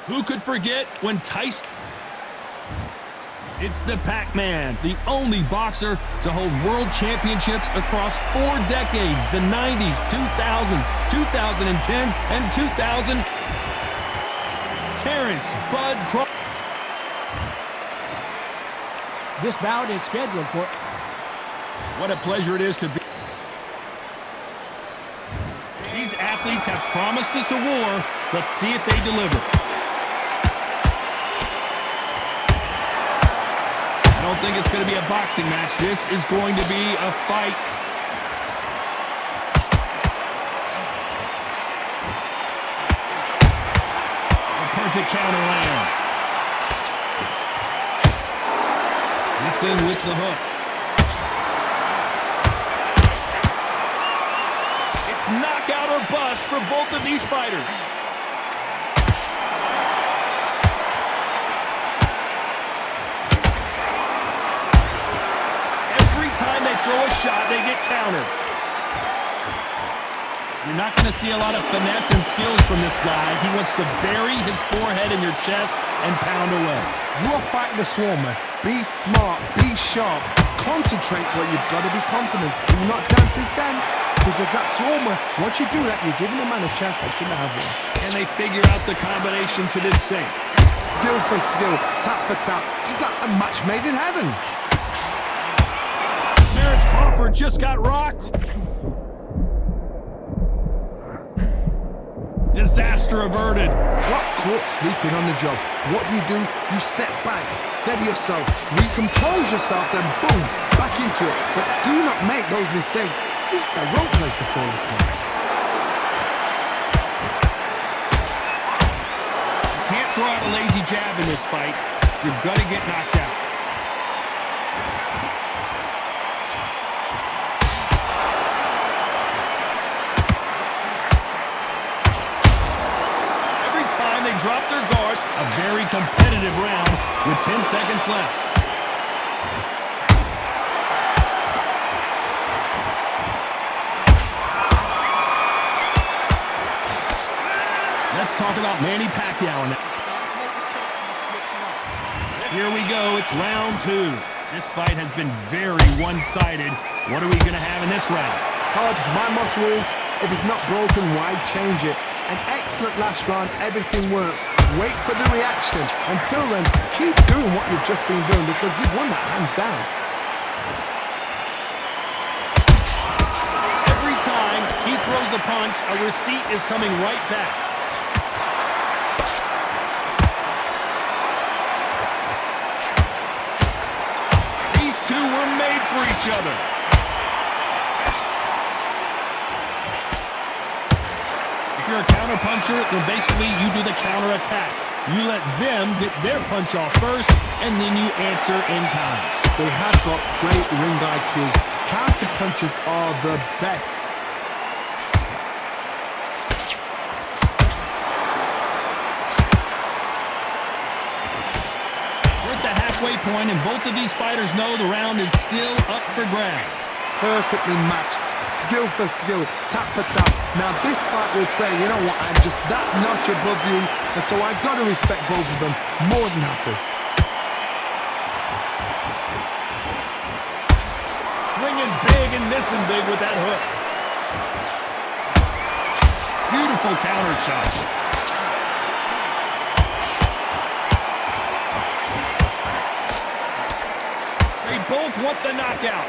Who could forget when Tyson... It's the Pac-Man, the only boxer to hold world championships across 4 decades, the 90s, 2000s, 2010s, and 2000. Terrence Bud Crawford. This bout is scheduled for... What a pleasure it is to be. These athletes have promised us a war. Let's see if they deliver. I don't think it's going to be a boxing match. This is going to be a fight. A perfect counter lands. Missing with the hook. It's knockout or bust for both of these fighters. Time they throw a shot, they get countered. You're not going to see a lot of finesse and skills from this guy. He wants to bury his forehead in your chest and pound away. You are fighting the Swarmer. Be smart, be sharp, concentrate, but you've got to be confident. Do not dance his dance, because that Swarmer, once you do that, you're giving the man a chance that shouldn't have one. Can they figure out the combination to this sink? Skill for skill, tap for tap, just like a match made in heaven. Terrence Crawford just got rocked. Disaster averted. Got caught sleeping on the job. What do? You step back, steady yourself, recompose yourself, then boom, back into it. But do not make those mistakes. This is the wrong place to fall asleep. You can't throw out a lazy jab in this fight. You're gonna get knocked out. Drop their guard. A very competitive round with 10 seconds left. Let's talk about Manny Pacquiao now. Here we go. It's round 2. This fight has been very one-sided. What are we going to have in this round? Todd, my motto is, if it's not broken, why change it? An excellent last round, everything works. Wait for the reaction. Until then, keep doing what you've just been doing, because you've won that hands down. Every time he throws a punch, a receipt is coming right back. These two were made for each other. If you're a counter puncher, then basically you do the counter attack. You let them get their punch off first, and then you answer in kind. They have got great ring IQ. Counter punches are the best. We're at the halfway point, and both of these fighters know the round is still up for grabs. Perfectly matched. Skill for skill, tap for tap. Now this fight will say, you know what, I'm just that notch above you, and so I got to respect both of them more than happy. Swinging big and missing big with that hook. Beautiful counter shot. They both want the knockout.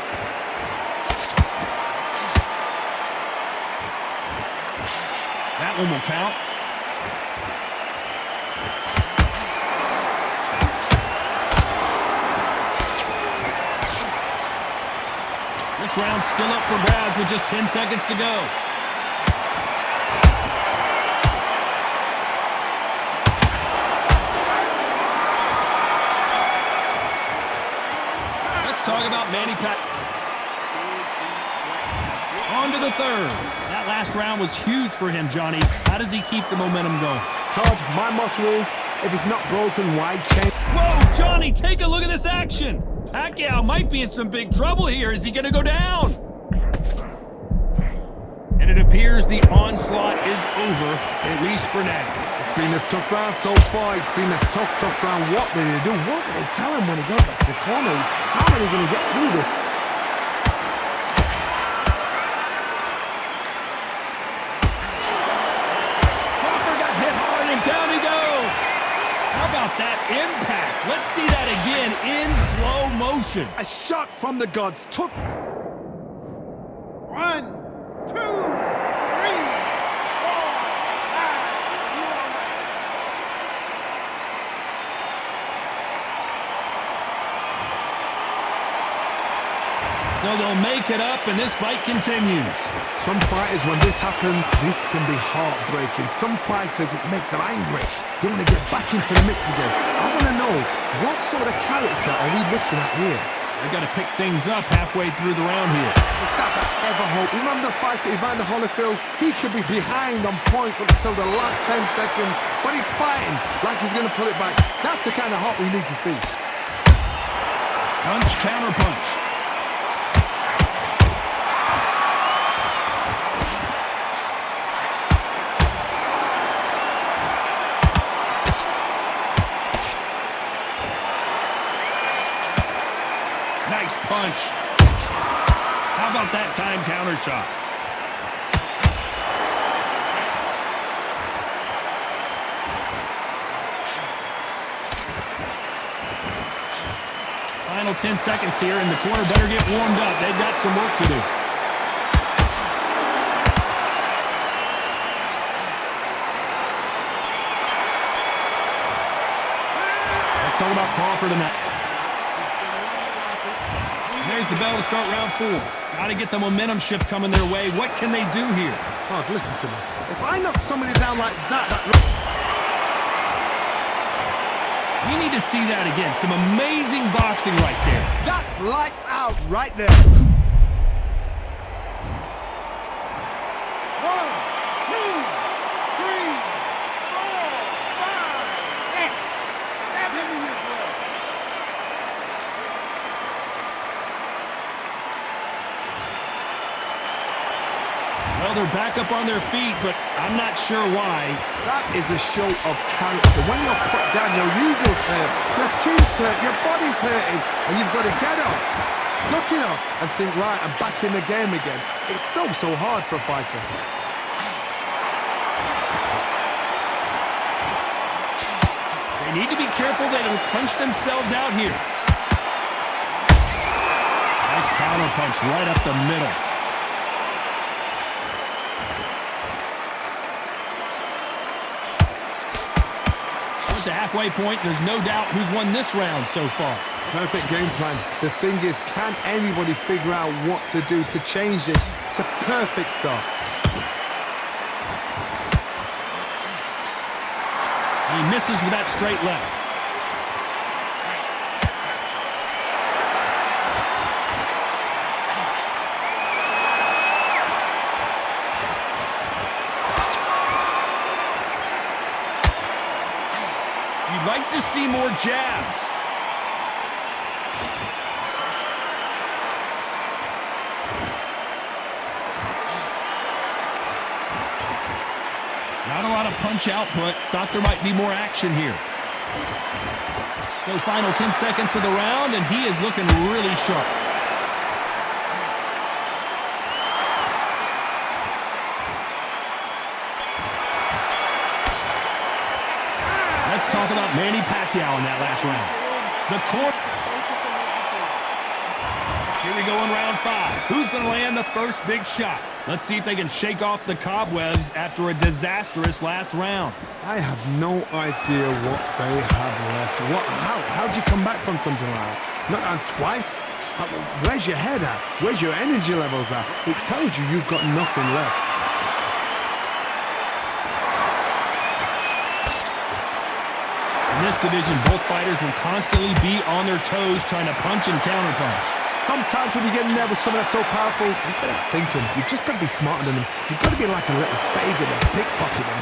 That one will count. This round's still up for grabs with just 10 seconds to go. Let's talk about Manny Pacquiao. On to the third. That last round was huge for him, Johnny. How does he keep the momentum going? Todd, my motto is, if it's not broken, why change? Whoa, Johnny, take a look at this action. Pacquiao might be in some big trouble here. Is he going to go down? And it appears the onslaught is over, at least for now. It's been a tough round so far. It's been a tough round. What did they do? What did they tell him when he goes back to the corner? How are they going to get through this? Crawford got hit hard and down he goes. How about that impact? Let's see that again in slow motion. A shot from the gods took... 1, 2, 3, 4, 5. So they'll make it up and this fight continues. Some fighters, when this happens, this can be heartbreaking. Some fighters, it makes them angry. They want to get back into the mix again. I want to know, what sort of character are we looking at here? They got to pick things up halfway through the round here. Is that ever hope? Remember the fighter Evander Holyfield? He could be behind on points up until the last 10 seconds, but he's fighting like he's going to pull it back. That's the kind of heart we need to see. Punch, counter punch. Nice punch. How about that time counter shot? Final 10 seconds here, and the corner better get warmed up. They've got some work to do. Let's talk about Crawford and that. There's the bell to start round 4. Got to get the momentum shift coming their way. What can they do here? Oh, listen to me. If I knock somebody down like that... We need to see that again. Some amazing boxing right there. That's lights out right there. 1, 2, 3, 4, 5, 6, 7 minutes left. Well, they're back up on their feet, but I'm not sure why. That is a show of character. When you're put down, your eagles hurt, your chin's hurt, your body's hurting, and you've got to get up, suck it up, and think, right, I'm back in the game again. It's so hard for a fighter. They need to be careful they don't punch themselves out here. Nice counter punch right up the middle. At the halfway point, there's no doubt who's won this round so far. Perfect game plan. The thing is, can anybody figure out what to do to change this? It's a perfect start. He misses with that straight left. You'd like to see more jabs. Not a lot of punch output. Thought there might be more action here. So final 10 seconds of the round, and he is looking really sharp. Let's talk about Manny Pacquiao in that last round. The court. Here we go in round 5. Who's going to land the first big shot? Let's see if they can shake off the cobwebs after a disastrous last round. I have no idea what they have left. How'd you come back from something like that? Not on twice? Where's your head at? Where's your energy levels at? It tells you you've got nothing left. In this division, both fighters will constantly be on their toes trying to punch and counterpunch. Sometimes when you get in there with someone that's so powerful, you've got to think him. You've just got to be smarter than him. You've got to be like a little faggot and pickpocket him.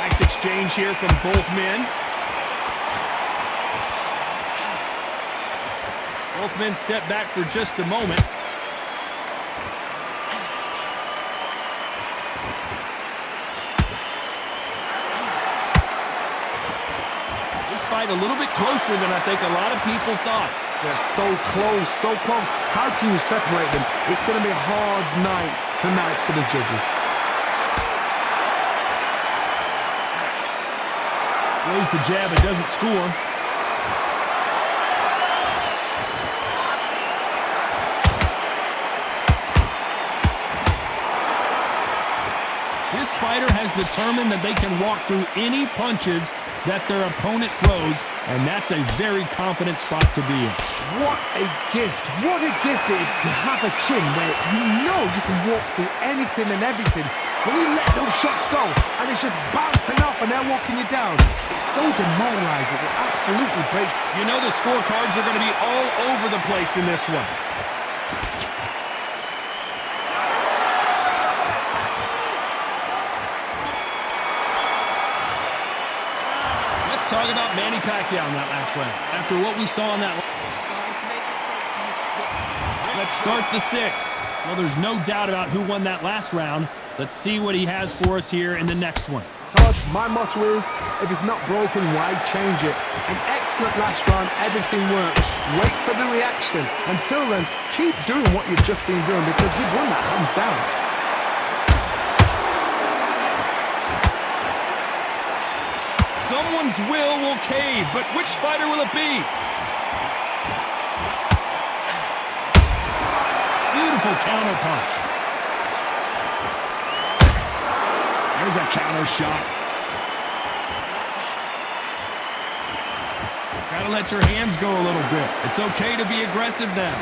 Nice exchange here from both men. Both men step back for just a moment. This fight a little bit closer than I think a lot of people thought. They're so close, so close. How can you separate them? It's going to be a hard night tonight for the judges. Throws the jab, it doesn't score. This fighter has determined that they can walk through any punches that their opponent throws, and that's a very confident spot to be in. What a gift. What a gift it is to have a chin where you know you can walk through anything and everything. When you let those shots go, and it's just bouncing off and they're walking you down, it's so demoralizing. It absolutely breaks. You know the scorecards are going to be all over the place in this one. Let's talk about Manny Pacquiao in that last round. After what we saw in that let's start the sixth. Well, there's no doubt about who won that last round. Let's see what he has for us here in the next one. Todd, my motto is, if it's not broken, why change it? An excellent last round, everything worked. Wait for the reaction. Until then, keep doing what you've just been doing because you've won that hands down. Someone's will cave, but which fighter will it be? Beautiful counter punch. There's a counter shot. Gotta let your hands go a little bit. It's okay to be aggressive now.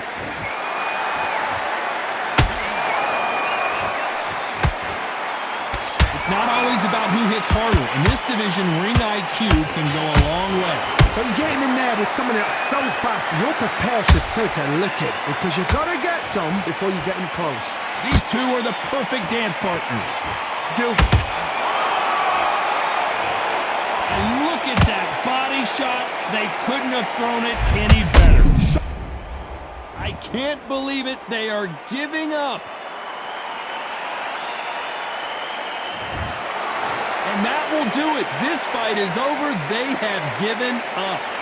It's not always about who hits harder. In this division, ring IQ can go a long way. So you're getting in there with someone that's so fast, you're prepared to take a licking because you've got to get some before you get in close. These two are the perfect dance partners. Skillful. And look at that body shot. They couldn't have thrown it any better. I can't believe it. They are giving up. And that will do it. This fight is over. They have given up.